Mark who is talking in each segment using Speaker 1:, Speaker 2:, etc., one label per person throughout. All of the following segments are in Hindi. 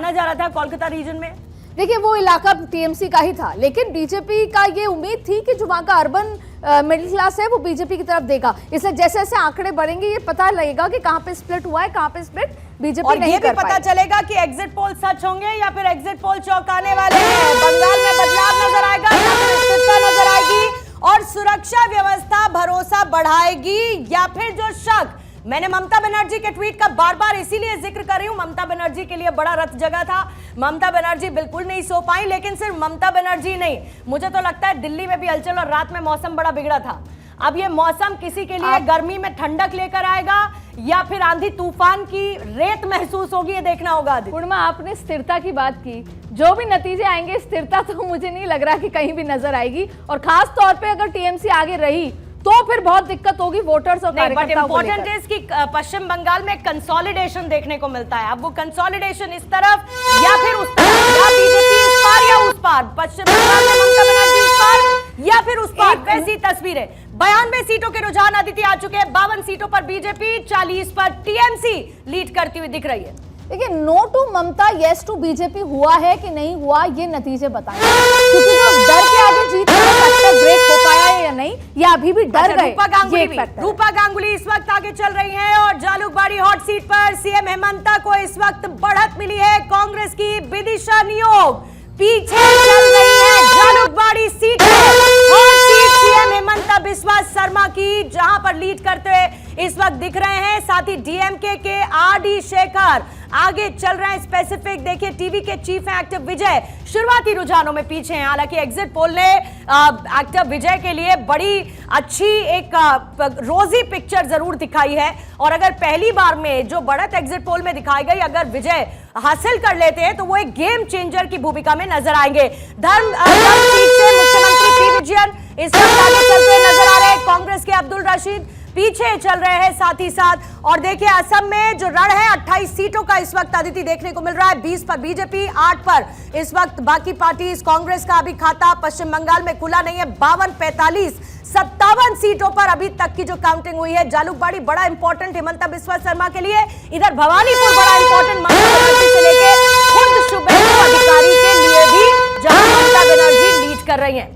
Speaker 1: माना जा रहा था कोलकाता रीजन में।
Speaker 2: देखिए वो इलाका टीएमसी का ही था, लेकिन बीजेपी का ये उम्मीद थी कि जो वहाँ का अर्बन मिडिल क्लास है वो बीजेपी की तरफ देगा। इसलिए जैसे जैसे आंकड़े बढ़ेंगे ये पता लगेगा कि कहाँ पे स्प्लिट हुआ है, कहाँ पे स्प्लिट बीजेपी नहीं कर पाई।
Speaker 1: और ये भी पता चलेगा कि एग्जिट पोल सच होंगे या फिर एग्जिट पोल चौंकाने वाले हैं। बंगाल में बदलाव नजर आएगा या फिर स्थिरता नजर आएगी, और सुरक्षा व्यवस्था भरोसा बढ़ाएगी या फिर जो शक, मैंने ममता बनर्जी के ट्वीट का बार बार इसीलिए जिक्र कर रही हूं, ममता बनर्जी के लिए बड़ा रथ जगह था, ममता बनर्जी बिल्कुल नहीं सो पाई। लेकिन सिर्फ ममता बनर्जी नहीं, मुझे तो लगता है दिल्ली में भी हलचल, और रात में मौसम बड़ा बिगड़ा था। अब ये मौसम किसी के लिए गर्मी में ठंडक लेकर आएगा या फिर आंधी तूफान की रेत महसूस होगी, ये देखना होगा।
Speaker 2: पूर्णिमा, आपने स्थिरता की बात की, जो भी नतीजे आएंगे स्थिरता तो मुझे नहीं लग रहा कि कहीं भी नजर आएगी, और खास तौर पे अगर टीएमसी आगे रही तो फिर बहुत दिक्कत होगी वोटर्स और कार्यकर्ताओं को लेकर।
Speaker 1: इंपॉर्टेंट है कि पश्चिम बंगाल में कंसोलिडेशन देखने को मिलता है। अब वो कंसोलिडेशन इस तरफ या फिर उस तरफ, या बीजेपी इस पार या उस पार, पश्चिम बंगाल में ममता बनर्जी इस पार या फिर उस पार, वैसी तस्वीरें। 92 सीटों के रुझान अदिति आ चुके हैं। 52 सीटों पर बीजेपी, 40 पर टीएमसी लीड करती हुई दिख रही है।
Speaker 2: देखिए, no to Mamata yes to BJP हुआ है कि नहीं हुआ, ये नतीजे बताएंगे, क्योंकि जो डर के आगे जीत है ब्रेक हो पाया है या नहीं, या अभी भी डर गए।
Speaker 1: रूपा गांगुली इस वक्त आगे चल रही हैं, और जालूकबाड़ी हॉट सीट पर सीएम हेमंता को इस वक्त बढ़त मिली है। कांग्रेस की विदिशा नियोग पीछे चल रही है जालूकबाड़ी सीट पर। Hot seat CM Himanta Biswa Sarma की, जहां पर लीड करते हुए इस वक्त दिख रहे हैं। साथ ही डीएमके के आरडी शेखर आगे चल रहे हैं। स्पेसिफिक देखिए, टीवी के चीफ हैं एक्टिव विजय, शुरुआती रुझानों में पीछे हैं। हालांकि एग्जिट पोल ने एक्टिव विजय के लिए बड़ी अच्छी एक रोजी पिक्चर जरूर दिखाई है, और अगर पहली बार में जो बढ़त एग्जिट पोल में दिखाई गई अगर विजय हासिल कर लेते हैं तो वो एक गेम चेंजर की भूमिका में नजर आएंगे। धर्म सीट से मुख्यमंत्री पी विजयन इस वक्त आगे चलते नजर आ रहे हैं। कांग्रेस के अब्दुल रशीद पीछे चल रहे हैं साथ ही साथ। और देखिए, असम में जो रण है 28 सीटों का इस वक्त अदिति देखने को मिल रहा है। 20 पर बीजेपी, 8 पर इस वक्त बाकी पार्टीज। कांग्रेस का अभी खाता पश्चिम बंगाल में खुला नहीं है। 52, 45, 57 सीटों पर अभी तक की जो काउंटिंग हुई है। जालूकबाड़ी बड़ा इंपॉर्टेंट हेमंता बिस्वा शर्मा के लिए, इधर भवानीपुर बड़ा इंपॉर्टेंट ममता बनर्जी से लेकर खुद शुभेंदु अधिकारी के लिए भी, जहां ममता बनर्जी लीड कर रही है।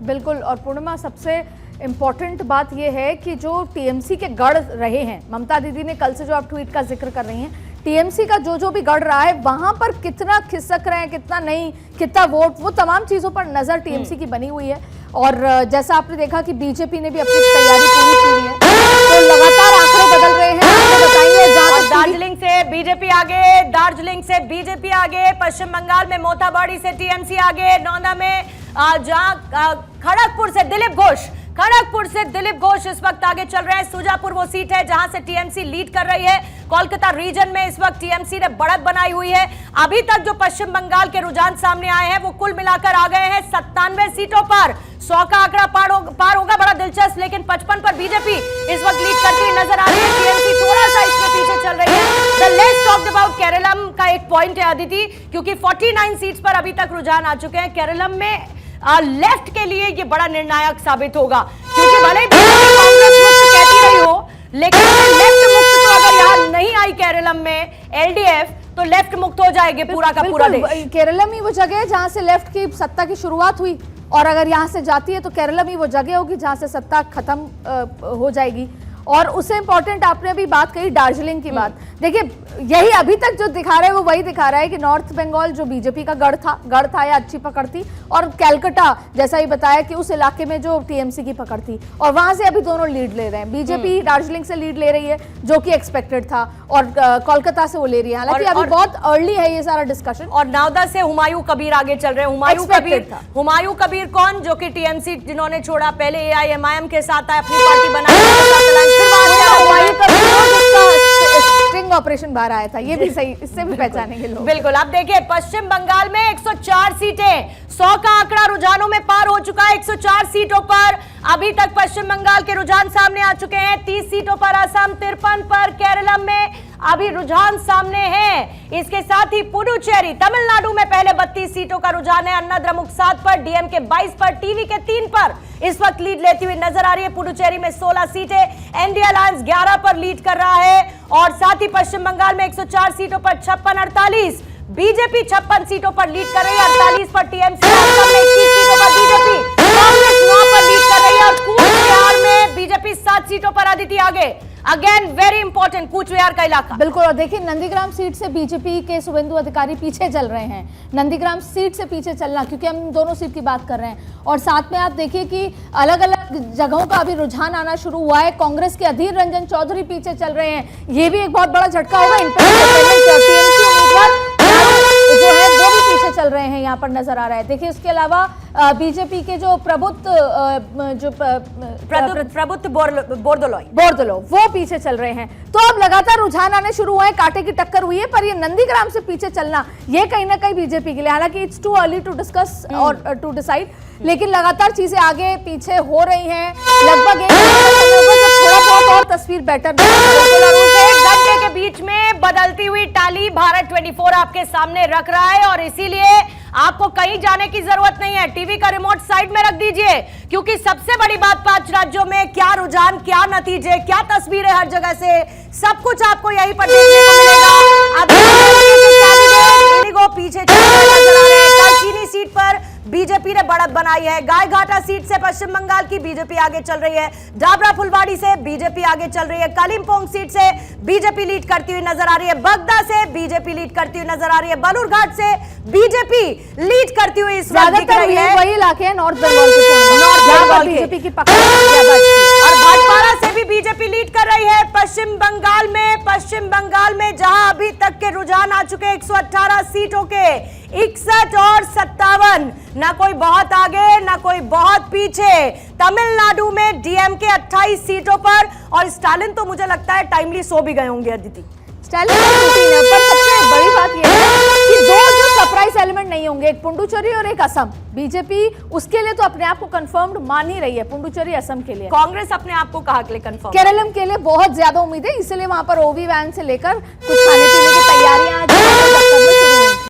Speaker 2: बिल्कुल, और पूर्णिमा सबसे इम्पॉर्टेंट बात यह है कि जो टीएमसी के गढ़ रहे हैं, ममता दीदी ने कल से जो आप ट्वीट का जिक्र कर रही हैं, टीएमसी का जो भी गढ़ रहा है वहां पर कितना खिसक रहे हैं, कितना नहीं, कितना वोट, वो तमाम चीजों पर नजर टीएमसी की बनी हुई है। और जैसा आपने देखा कि बीजेपी ने भी अपनी तैयारी पूरी की हुई है, तो लगातार आंकड़े बदल रहे हैं। आपको बताइए,
Speaker 1: दार्जिलिंग से बीजेपी आगे, दार्जिलिंग से बीजेपी आगे, पश्चिम बंगाल में मोथाबाड़ी से टीएमसी आगे, नौदा में जहां खड़गपुर से दिलीप घोष, खड़गपुर से दिलीप घोष इस वक्त आगे चल रहे हैं। सुजापुर वो सीट है जहां से टीएमसी लीड कर रही है। कोलकाता रीजन में इस वक्त टीएमसी ने बढ़त बनाई हुई है। अभी तक जो पश्चिम बंगाल के रुझान सामने आए हैं वो कुल मिलाकर आ गए हैं 97 सीटों पर। 100 का आंकड़ा पार होगा, बड़ा दिलचस्प। लेकिन 55 पर बीजेपी इस वक्त लीड करती हुई नजर आ रही है। टीएमसी थोड़ा सा इसमें पीछे चल रही है। The let's talk about Keralam का एक पॉइंट है अदिति, क्योंकि 49 सीट्स पर अभी तक रुझान आ चुके हैं। केरलम में लेफ्ट के लिए ये बड़ा निर्णायक साबित होगा, क्योंकि भले ही कांग्रेस मुक्त कहती रही हो, लेकिन लेफ्ट मुक्त तो अगर यहाँ नहीं आई केरलम में एलडीएफ, तो लेफ्ट मुक्त हो जाएगी पूरा का पूरा देश।
Speaker 2: केरलम ही वो जगह है जहां से लेफ्ट की सत्ता की शुरुआत हुई, और अगर यहां से जाती है तो केरलम ही वो जगह होगी जहां से सत्ता खत्म हो जाएगी। और उससे इंपॉर्टेंट आपने अभी बात कही दार्जिलिंग की बात। देखिए, यही अभी तक जो दिखा रहा है वो वही दिखा रहा है कि नॉर्थ बंगाल जो बीजेपी का गढ़ था या अच्छी पकड़ थी, और कैलकाटा जैसा ही बताया कि उस इलाके में जो टीएमसी की पकड़ थी, और वहां से अभी दोनों लीड ले रहे हैं। बीजेपी दार्जिलिंग से लीड ले रही है जो कि एक्सपेक्टेड था, और कोलकाता से वो ले रही है। हालांकि अभी बहुत अर्ली है ये सारा डिस्कशन।
Speaker 1: और नौदा से हुमायूं कबीर आगे चल रहे हैं। हुमायूं कबीर कौन, जो कि टीएमसी जिन्होंने छोड़ा, पहले एआईएमआईएम के साथ आए, अपनी पार्टी बनाई,
Speaker 2: स्ट्रिंग ऑपरेशन बाहर आया था, ये भी सही, इससे भी पहचानेंगे लोग।
Speaker 1: बिल्कुल। अब देखिए, पश्चिम बंगाल में 104 सीटें, 100 का आंकड़ा रुझानों में पार हो चुका है। 104 सीटों पर अभी तक पश्चिम बंगाल के रुझान सामने आ चुके हैं। 30 सीटों पर असम, 53 पर केरलम में अभी रुझान सामने है। इसके साथ ही पुडुचेरी, तमिलनाडु में पहले 32 सीटों का रुझान है। अन्ना द्रमुक 7 पर, डीएमके 22 पर, टीवी के 3 पर इस वक्त लीड लेती हुई नजर आ रही है। पुडुचेरी में 16 सीटें, एनडीए अलायंस 11 पर लीड कर रहा है। और साथ ही पश्चिम बंगाल में 104 सीटों पर 56, 48 बीजेपी 56 सीटों पर लीड कर रही है, 48 पर टीएमसी, असम में 21 सीटों पर बीजेपी, कांग्रेस 9 पर लीड कर रही है और कूच बिहार में बीजेपी 7 सीटों पर आदित्य आगे। Again very important Cooch Behar का इलाका।
Speaker 2: बिल्कुल, और देखिए नंदीग्राम सीट से बीजेपी के शुभेंदु अधिकारी पीछे चल रहे हैं। नंदीग्राम सीट से पीछे चलना, क्योंकि हम दोनों सीट की बात कर रहे हैं, और साथ में आप देखिए कि अलग अलग जगहों का अभी रुझान आना शुरू हुआ है। कांग्रेस के अधीर रंजन चौधरी पीछे चल रहे हैं, ये भी एक बहुत बड़ा झटका होगा इन पर। टीएमसी उम्मीदवार जो है वो भी पीछे चल रहे हैं, यहाँ पर नजर आ रहा है। देखिए उसके अलावा बीजेपी के जो
Speaker 1: प्रबुद्ध
Speaker 2: बोरदोलोई वो पीछे चल रहे हैं। तो अब लगातार रुझान आने शुरू हुए हैं, कांटे की टक्कर हुई है, पर ये नंदीग्राम से पीछे चलना ये कहीं ना कहीं बीजेपी के लिए, हालांकि it's too early to discuss और टू डिसाइड, लेकिन लगातार चीजें आगे पीछे हो रही हैं। लगभग थोड़ा बहुत और तस्वीर बेटर
Speaker 1: एक घंटे के बीच में बदलती हुई टाली भारत 24 आपके सामने रख रहा है, और इसीलिए आपको कहीं जाने की जरूरत नहीं है। टीवी का रिमोट साइड में रख दीजिए, क्योंकि सबसे बड़ी बात 5 राज्यों में क्या रुझान, क्या नतीजे, क्या तस्वीरें हर जगह से, सब कुछ आपको यहीं पर देखने को मिलेगा। अब इंडिगो पीछे नजर आ रहे हैं। कलचीनी सीट पर बीजेपी ने बढ़त बनाई है। गायघाटा सीट से पश्चिम बंगाल की बीजेपी आगे चल रही है। डाबरा फुलवाड़ी से बीजेपी आगे चल रही है। कालिम्पोंग सीट से बीजेपी लीड करती हुई नजर आ रही है। बगदा से बीजेपी लीड करती हुई नजर आ रही है। बालूरघाट से बीजेपी लीड करती हुई इस वक्त दिख रही है।
Speaker 2: वही इलाके हैं नॉर्थ बंगाल के बीजेपी की पकड़,
Speaker 1: और भाटपारा से भी बीजेपी लीड कर रही है। पश्चिम बंगाल में जहां अभी तक के रुझान आ चुके 118 सीटों के 61 और 57, ना कोई बहुत आगे ना कोई बहुत पीछे। तमिलनाडु में डीएमके 28 सीटों पर, और स्टालिन तो मुझे लगता है टाइमली सो भी गए होंगे अदिति।
Speaker 2: स्टालिन पर सबसे बड़ी बात यह है कि दो जो सरप्राइज एलिमेंट नहीं होंगे, एक पुडुचेरी और एक असम। बीजेपी उसके लिए तो अपने आप को कंफर्म्ड मान ही रही है, पुडुचेरी असम के लिए।
Speaker 1: कांग्रेस अपने आप को कहा के लिए कंफर्म,
Speaker 2: केरलम के लिए बहुत ज्यादा उम्मीद है, इसलिए वहां पर ओवी वैन से लेकर कुछ खाने